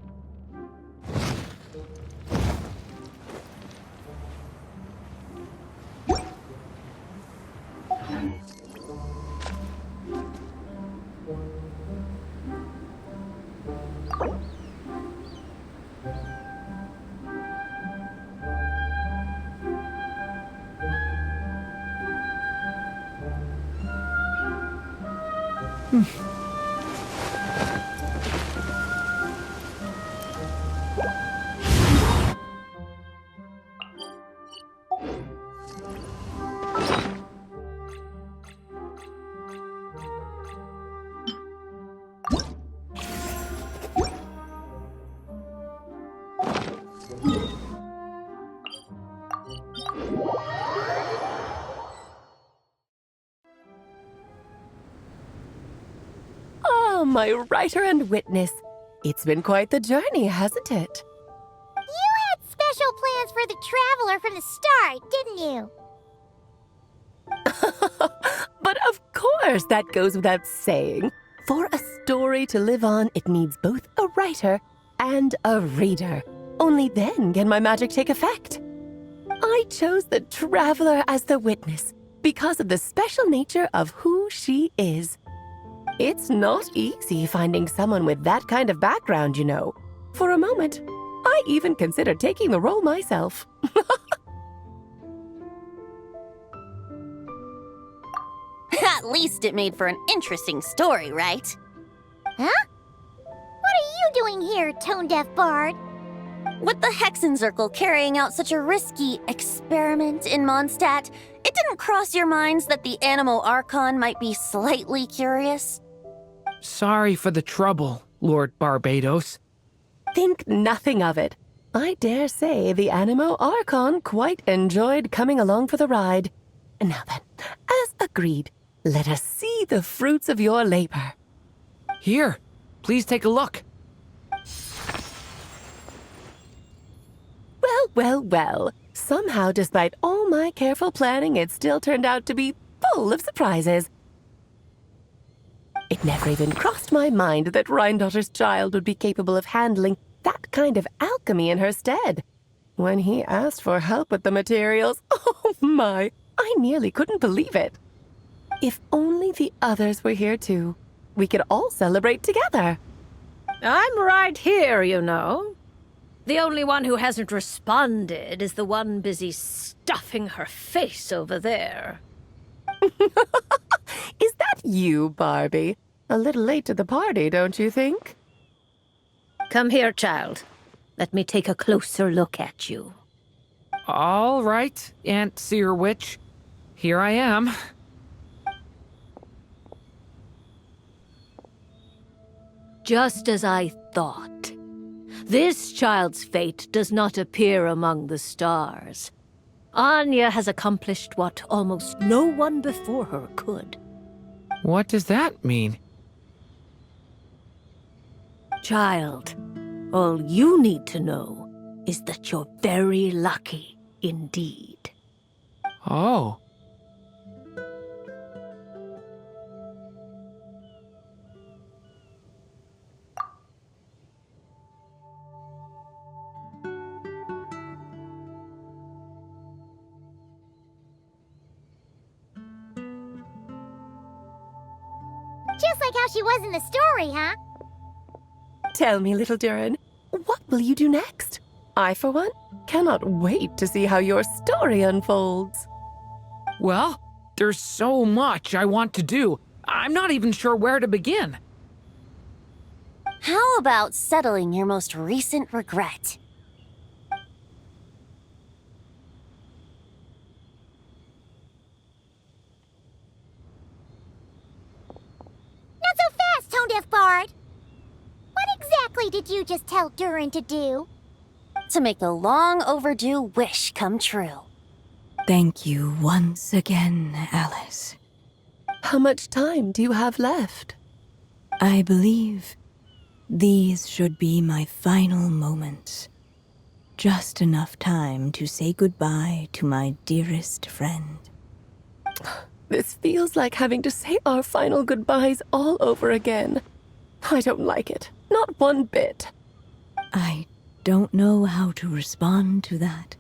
Oh, my writer and witness. It's been quite the journey, hasn't it? You had special plans for the Traveler from the start, didn't you? But of course, that goes without saying. For a story to live on, it needs both a writer and a reader. Only then can my magic take effect. I chose the Traveler as the witness because of the special nature of who she is. It's not easy finding someone with that kind of background, you know. For a moment, I even considered taking the role myself. At least it made for an interesting story, right? Huh? What are you doing here, tone-deaf bard? With the Hexenzirkel carrying out such a risky experiment in Mondstadt, it didn't cross your minds that the Animo Archon might be slightly curious? Sorry for the trouble, Lord Barbados. Think nothing of it. I dare say the Animo Archon quite enjoyed coming along for the ride. Now then, as agreed, let us see the fruits of your labor. Here, please take a look. Well. Somehow, despite all my careful planning, it still turned out to be full of surprises. It never even crossed my mind that Rhindotter's child would be capable of handling that kind of alchemy in her stead. When he asked for help with the materials, oh my, I nearly couldn't believe it. If only the others were here too, we could all celebrate together. I'm right here, you know. The only one who hasn't responded is the one busy stuffing her face over there. Is that you, Barbie? A little late to the party, don't you think? Come here, child. Let me take a closer look at you. All right, Aunt Seer Witch. Here I am. Just as I thought. This child's fate does not appear among the stars. Anya has accomplished what almost no one before her could. What does that mean? Child, all you need to know is that you're very lucky indeed. Oh. Just like how she was in the story, huh? Tell me, little Durin, what will you do next? I, for one, cannot wait to see how your story unfolds. Well, there's so much I want to do. I'm not even sure where to begin. How about settling your most recent regret? Not so fast, Tone-Deaf Bard! What exactly did you just tell Durin to do? To make the long overdue wish come true. Thank you once again, Alice. How much time do you have left? I believe these should be my final moments. Just enough time to say goodbye to my dearest friend. This feels like having to say our final goodbyes all over again. I don't like it. Not one bit. I don't know how to respond to that.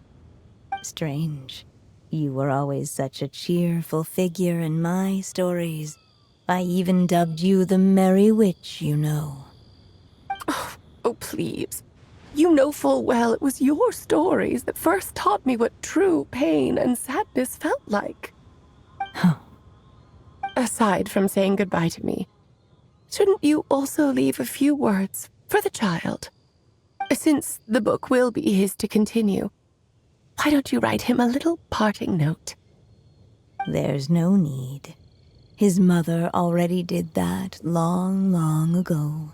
Strange. You were always such a cheerful figure in my stories. I even dubbed you the Merry Witch, you know. Oh, please. You know full well it was your stories that first taught me what true pain and sadness felt like. Aside from saying goodbye to me, shouldn't you also leave a few words for the child? Since the book will be his to continue, why don't you write him a little parting note? There's no need. His mother already did that long, long ago.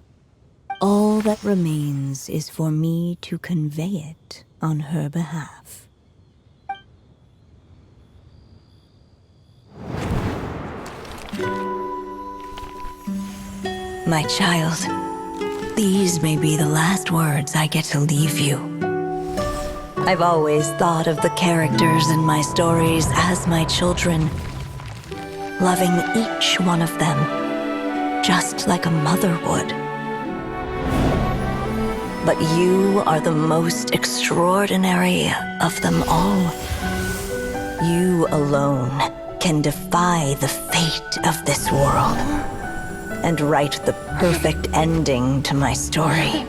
All that remains is for me to convey it on her behalf. My child, these may be the last words I get to leave you. I've always thought of the characters in my stories as my children, loving each one of them, just like a mother would. But you are the most extraordinary of them all. You alone can defy the fate of this world and write the perfect ending to my story.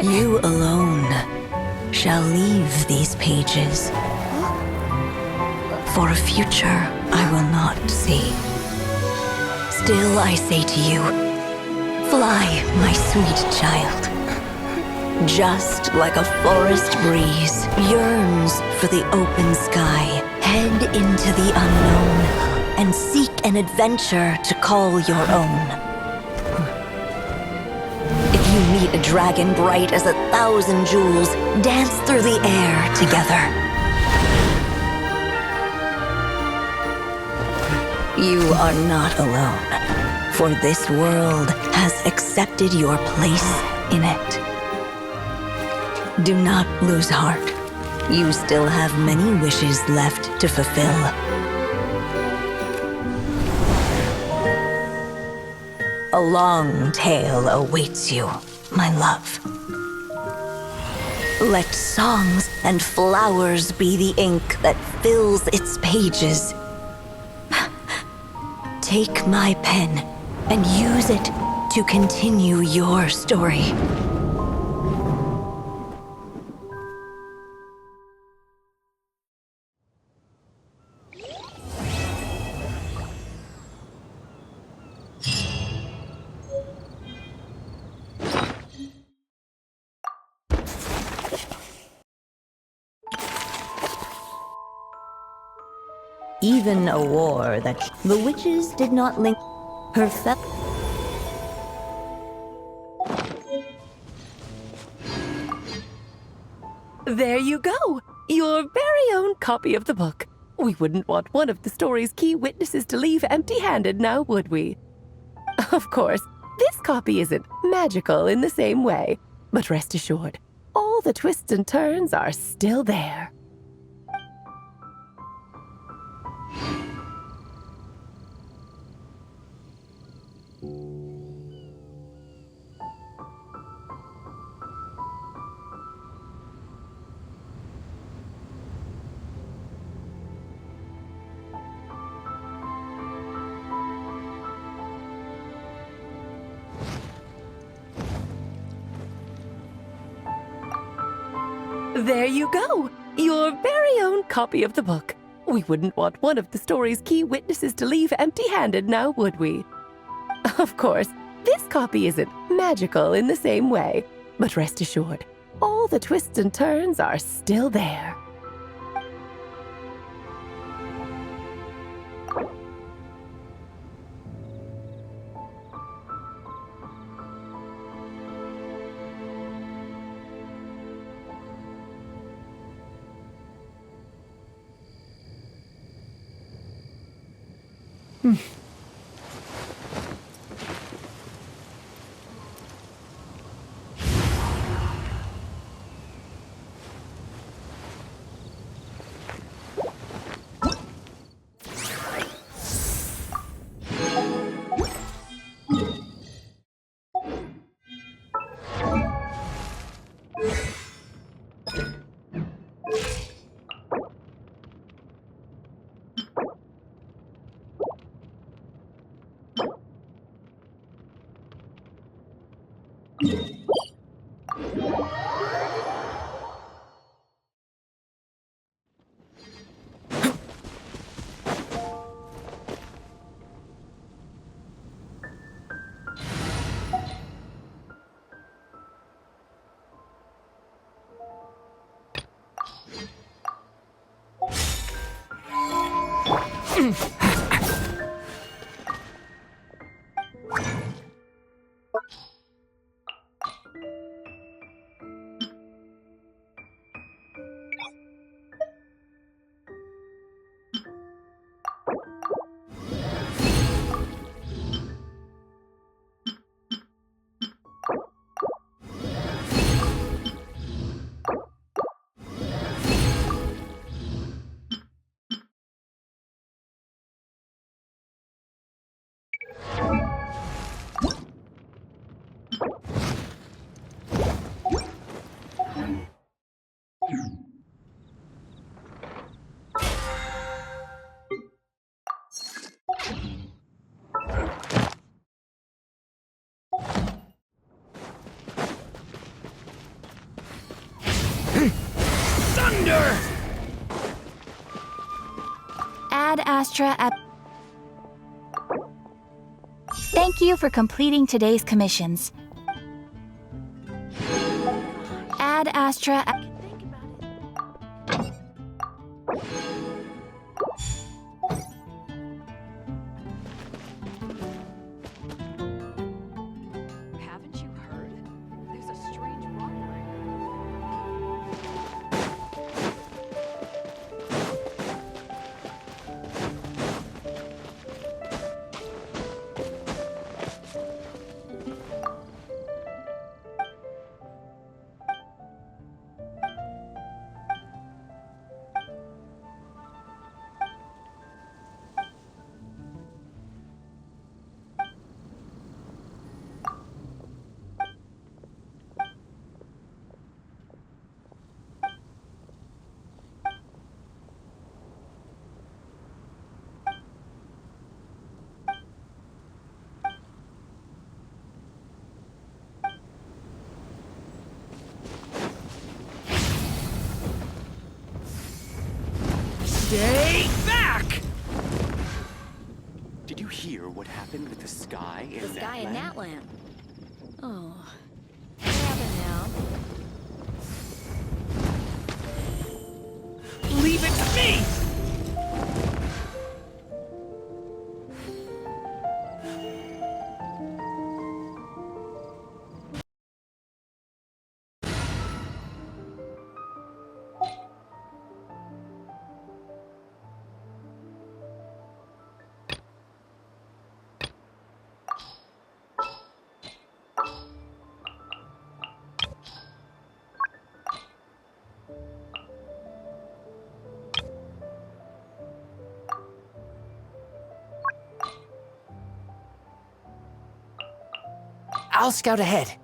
You alone shall leave these pages for a future I will not see. Still I say to you, fly, my sweet child. Just like a forest breeze yearns for the open sky, head into the unknown and seek an adventure to call your own. If you meet a dragon bright as 1,000 jewels, dance through the air together. You are not alone, for this world has accepted your place in it. Do not lose heart. You still have many wishes left to fulfill. A long tale awaits you, my love. Let songs and flowers be the ink that fills its pages. Take my pen and use it to continue your story. Even a war that the witches did not link her There you go! Your very own copy of the book. We wouldn't want one of the story's key witnesses to leave empty-handed now, would we? Of course, this copy isn't magical in the same way, but rest assured, all all the twists and turns are still there. There you go! Your very own copy of the book. We wouldn't want one of the story's key witnesses to leave empty-handed now, would we? Of course, this copy isn't magical in the same way, but rest assured, all the twists and turns are still there. Thunder! Ad Astra at... Thank you for completing today's commissions. Ad Astra at... Haven't you heard? There's a strange rumbling. Stay back! Did you hear what happened with the sky in The sky in Natland? Natland. Oh. What happened now? Leave it to me! I'll scout ahead.